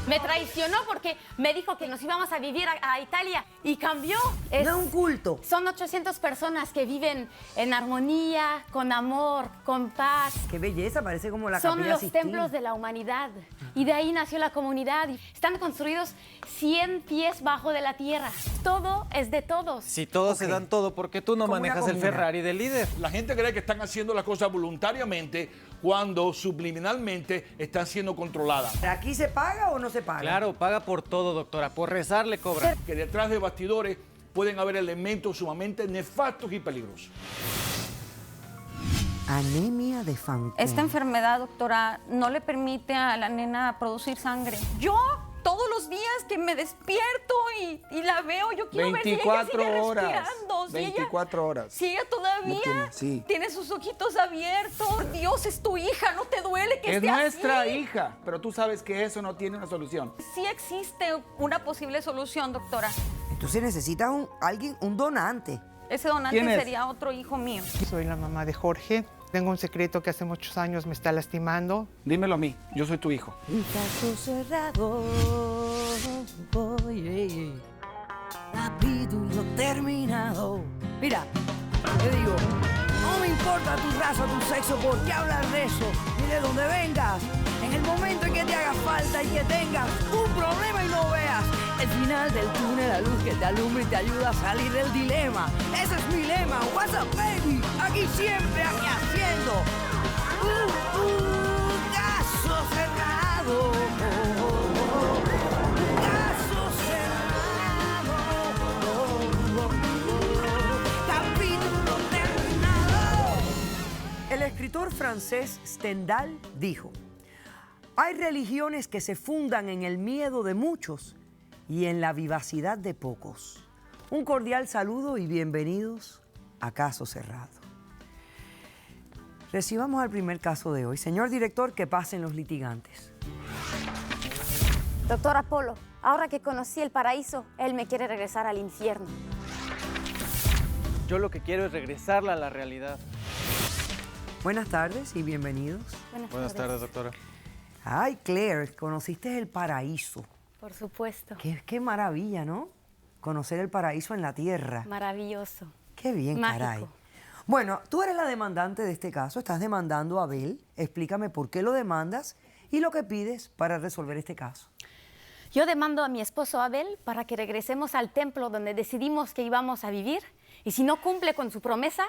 Me traicionó porque me dijo que nos íbamos a vivir a Italia y cambió. No es un culto. Son 800 personas que viven en armonía, con amor, con paz. Qué belleza, parece como la Son Capilla los Sistina. templos de la humanidad. Y de ahí nació la comunidad. Están construidos 100 pies bajo de la tierra. Todo es de todos. Si todos se dan todo, ¿por qué tú no Como una manejas el comuna. Ferrari del líder? La gente cree que están haciendo las cosas voluntariamente cuando subliminalmente están siendo controladas. ¿Aquí se paga o no se paga? Claro, paga por todo, doctora. Por rezar le cobra. Que detrás de bastidores pueden haber elementos sumamente nefastos y peligrosos. Anemia de Fanconi. Esta enfermedad, doctora, no le permite a la nena producir sangre. Yo, todos los días que me despierto y la veo, yo quiero ver si ella 24 sigue horas. respirando. Si 24 horas. Si ella todavía No tiene, sí. tiene sus ojitos abiertos. Dios, es tu hija, ¿no te duele que Es esté nuestra así? hija, pero tú sabes que eso no tiene una solución. Sí existe una posible solución, doctora. Entonces necesita un donante. Ese donante ¿Quién es? sería otro hijo mío. Soy la mamá de Jorge. Tengo un secreto que hace muchos años me está lastimando. Dímelo a mí, yo soy tu hijo. Un caso cerrado. Capítulo terminado. Mira, te digo, no me importa tu raza, tu sexo, por qué hablar de eso, ni de dónde vengas. En el momento en que te haga falta y que tengas un problema y no veas el final del túnel, la luz que te alumbra y te ayuda a salir del dilema. Ese es mi lema. What's up, baby? Aquí siempre, aquí haciendo un caso cerrado. Caso cerrado. Capítulo terminado. El escritor francés Stendhal dijo: hay religiones que se fundan en el miedo de muchos y en la vivacidad de pocos. Un cordial saludo y bienvenidos a Caso Cerrado. Recibamos al primer caso de hoy. Señor director, que pasen los litigantes. Doctor Apolo, ahora que conocí el paraíso, él me quiere regresar al infierno. Yo lo que quiero es regresarla a la realidad. Buenas tardes y bienvenidos. Buenas tardes, doctora. Ay, Claire, conociste el paraíso. Por supuesto. Qué maravilla, ¿no? Conocer el paraíso en la tierra. Maravilloso. Qué bien, Mágico. caray. Bueno, tú eres la demandante de este caso, estás demandando a Abel. Explícame por qué lo demandas y lo que pides para resolver este caso. Yo demando a mi esposo Abel para que regresemos al templo donde decidimos que íbamos a vivir. Y si no cumple con su promesa,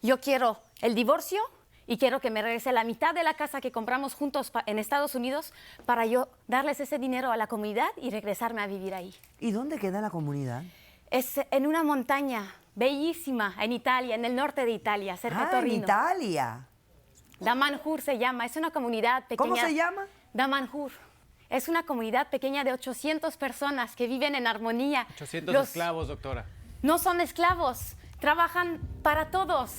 yo quiero el divorcio y quiero que me regrese la mitad de la casa que compramos juntos en Estados Unidos para yo darles ese dinero a la comunidad y regresarme a vivir ahí. ¿Y dónde queda la comunidad? Es en una montaña bellísima en Italia, en el norte de Italia, cerca de En Torino. Italia. Damanhur se llama, es una comunidad pequeña. ¿Cómo se llama? Damanhur. Es una comunidad pequeña de 800 personas que viven en armonía. 800 esclavos, doctora. No son esclavos, trabajan para todos.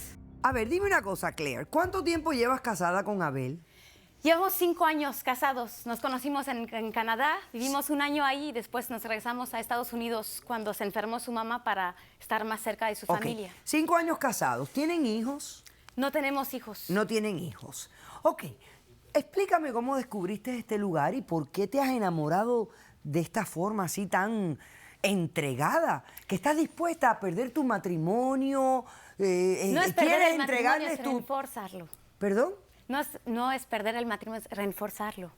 A ver, dime una cosa, Claire. ¿Cuánto tiempo llevas casada con Abel? Llevo 5 años casados. Nos conocimos en Canadá, vivimos un año ahí y después nos regresamos a Estados Unidos cuando se enfermó su mamá para estar más cerca de su Ok. familia. 5 años casados. ¿Tienen hijos? No tenemos hijos. No tienen hijos. Ok. Explícame cómo descubriste este lugar y por qué te has enamorado de esta forma así tan entregada, que estás dispuesta a perder tu matrimonio. No es perder quieres el matrimonio, entregarles es tu... reforzarlo. ¿Perdón? No es perder el matrimonio, es reforzarlo.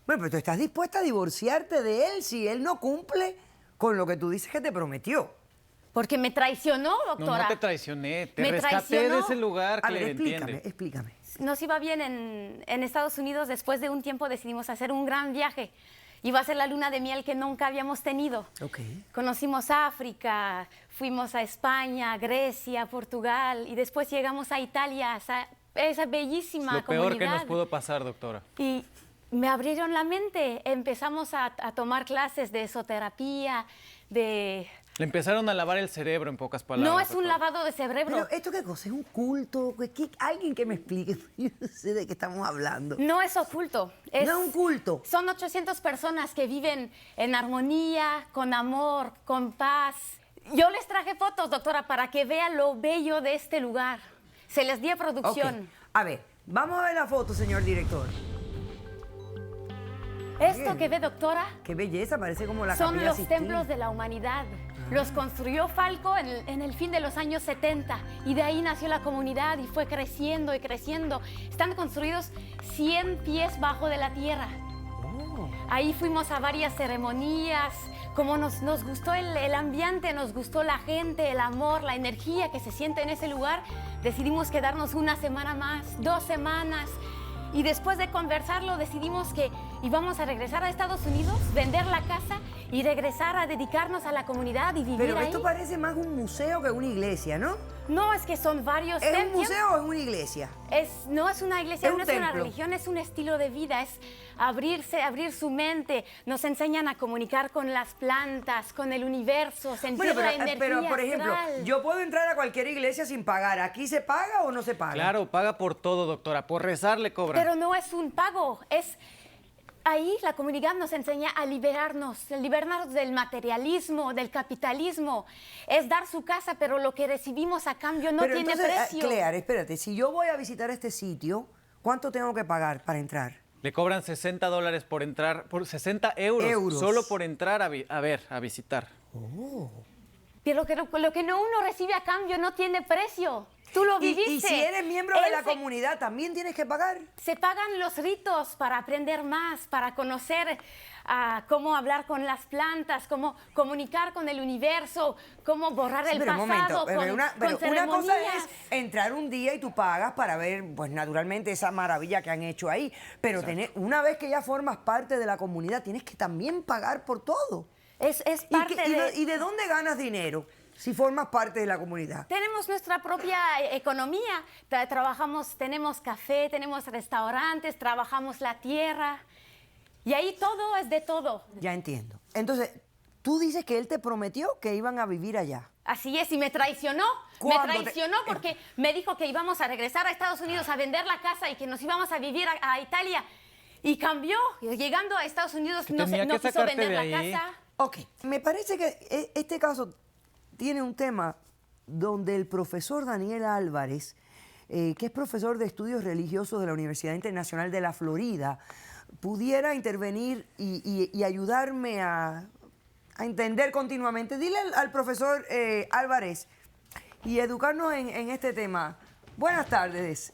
Bueno, pero tú estás dispuesta a divorciarte de él si él no cumple con lo que tú dices que te prometió. Porque me traicionó, No, doctora. no te traicioné. Te Me rescaté traicionó. de ese lugar, A ver, Claire, explícame, entiende. explícame. Nos iba bien en Estados Unidos. Después de un tiempo decidimos hacer un gran viaje. Iba a ser la luna de miel que nunca habíamos tenido. Ok. Conocimos África, fuimos a España, Grecia, Portugal y después llegamos a Italia, a esa bellísima Lo comunidad. peor que nos pudo pasar, doctora. Y me abrieron la mente. Empezamos a tomar clases de esoterapía, de... Le empezaron a lavar el cerebro, en pocas palabras. No es un doctora. lavado de cerebro. Pero, ¿esto qué cosa? ¿Es un culto? Alguien que me explique. Yo no sé de qué estamos hablando. No es oculto. No es un culto. Son 800 personas que viven en armonía, con amor, con paz. Yo les traje fotos, doctora, para que vean lo bello de este lugar. Se les di a producción. Ok. A ver, vamos a ver la foto, señor director. Esto que ve, doctora, Qué belleza, parece como la son Capilla los Sistina. templos de la humanidad. Los construyó Falco en el fin de los años 70 y de ahí nació la comunidad y fue creciendo y creciendo. Están construidos 100 pies bajo de la tierra. Ahí fuimos a varias ceremonias, como nos gustó el ambiente, nos gustó la gente, el amor, la energía que se siente en ese lugar, decidimos quedarnos una semana más, 2 semanas. Y después de conversarlo decidimos que íbamos a regresar a Estados Unidos, vender la casa y regresar a dedicarnos a la comunidad y vivir Pero ahí. esto parece más un museo que una iglesia, ¿no? No, es que son varios ¿Es un templos. museo o es una iglesia? No es una iglesia, Es un no es una templo. religión, es un estilo de vida, es abrir su mente. Nos enseñan a comunicar con las plantas, con el universo, sentir la energía pero, por ejemplo, astral. yo puedo entrar a cualquier iglesia sin pagar. ¿Aquí se paga o no se paga? Claro, paga por todo, doctora. Por rezar le cobran. Pero no es un pago, es... Ahí la comunidad nos enseña a liberarnos del materialismo, del capitalismo. Es dar su casa, pero lo que recibimos a cambio no Pero tiene entonces, precio. Claire, espérate. Si yo voy a visitar este sitio, ¿cuánto tengo que pagar para entrar? Le cobran $60 por entrar, por 60 euros, solo por entrar a visitar. Pero lo que uno recibe a cambio no tiene precio. Tú lo viviste. Y si eres miembro de Él la comunidad, ¿también tienes que pagar? Se pagan los ritos para aprender más, para conocer cómo hablar con las plantas, cómo comunicar con el universo, cómo borrar el Pero un momento, pasado con una cosa ceremonias. es entrar un día y tú pagas para ver, pues naturalmente, esa maravilla que han hecho ahí. Pero una vez que ya formas parte de la comunidad, tienes que también pagar por todo. Es parte ¿Y de dónde ganas dinero si formas parte de la comunidad? Tenemos nuestra propia economía. Tenemos café, tenemos restaurantes, trabajamos la tierra. Y ahí todo es de todo. Ya entiendo. Entonces, tú dices que él te prometió que iban a vivir allá. Así es, y me traicionó. Me ¿Cuándo traicionó porque me dijo que íbamos a regresar a Estados Unidos a vender la casa y que nos íbamos a vivir a Italia. Y cambió. Llegando a Estados Unidos no tenía que quiso sacarte vender de la ahí. casa. Ok, me parece que este caso tiene un tema donde el profesor Daniel Álvarez, que es profesor de estudios religiosos de la Universidad Internacional de la Florida, pudiera intervenir y ayudarme a entender continuamente. Dile al profesor Álvarez y educarnos en este tema. Buenas tardes,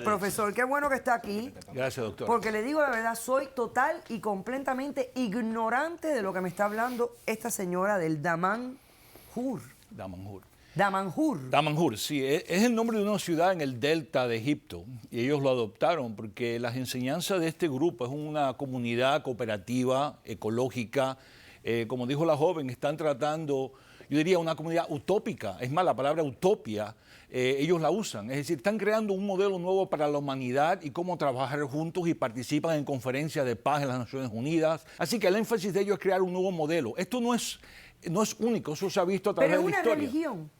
profesor. Qué bueno que está aquí. Gracias, doctor. Porque le digo la verdad, soy total y completamente ignorante de lo que me está hablando esta señora del Damanhur. Damanhur. Damanhur. Damanhur, sí, es el nombre de una ciudad en el delta de Egipto y ellos lo adoptaron porque las enseñanzas de este grupo es una comunidad cooperativa, ecológica, como dijo la joven, están tratando, yo diría una comunidad utópica, es más, la palabra utopia, ellos la usan, es decir, están creando un modelo nuevo para la humanidad y cómo trabajar juntos y participan en conferencias de paz en las Naciones Unidas, así que el énfasis de ellos es crear un nuevo modelo. Esto no es único, eso se ha visto a través Pero de es la una historia. religión.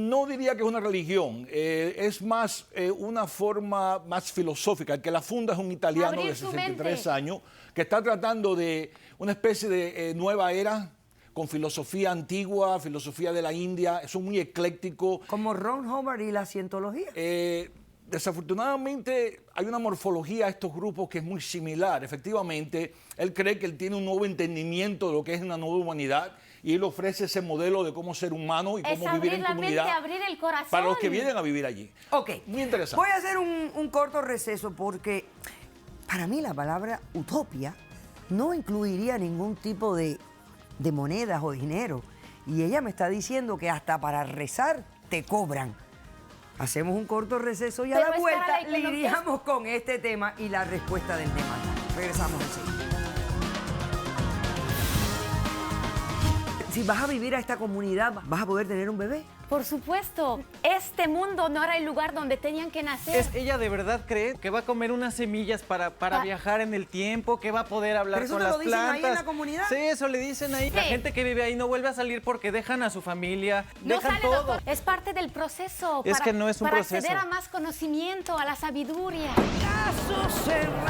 No diría que es una religión, es más una forma más filosófica. El que la funda es un italiano Abrir de su 63 mente. años que está tratando de una especie de nueva era con filosofía antigua, filosofía de la India, son muy eclécticos. Como Ron Hubbard y la cientología. Desafortunadamente hay una morfología a estos grupos que es muy similar. Efectivamente, él cree que él tiene un nuevo entendimiento de lo que es una nueva humanidad y él ofrece ese modelo de cómo ser humano y Es cómo vivir abrir en la comunidad mente, abrir el corazón. para los que vienen a vivir allí. Ok. Muy interesante. Voy a hacer un corto receso porque para mí la palabra utopia no incluiría ningún tipo de monedas o dinero. Y ella me está diciendo que hasta para rezar te cobran. Hacemos un corto receso y a Pero la es para vuelta la economía. lidiamos con este tema y la respuesta del demanda. Regresamos enseguida. Si vas a vivir a esta comunidad, ¿vas a poder tener un bebé? Por supuesto, este mundo no era el lugar donde tenían que nacer. ¿Ella de verdad cree que va a comer unas semillas para viajar en el tiempo, que va a poder hablar ¿Pero eso con te las lo dicen ahí plantas? en la comunidad? Sí, eso le dicen ahí. La Sí. gente que vive ahí no vuelve a salir porque dejan a su familia, No dejan sale, todo. doctor. Es parte del proceso. Es que no es un para proceso. acceder a más conocimiento, a la sabiduría. Caso cerrado.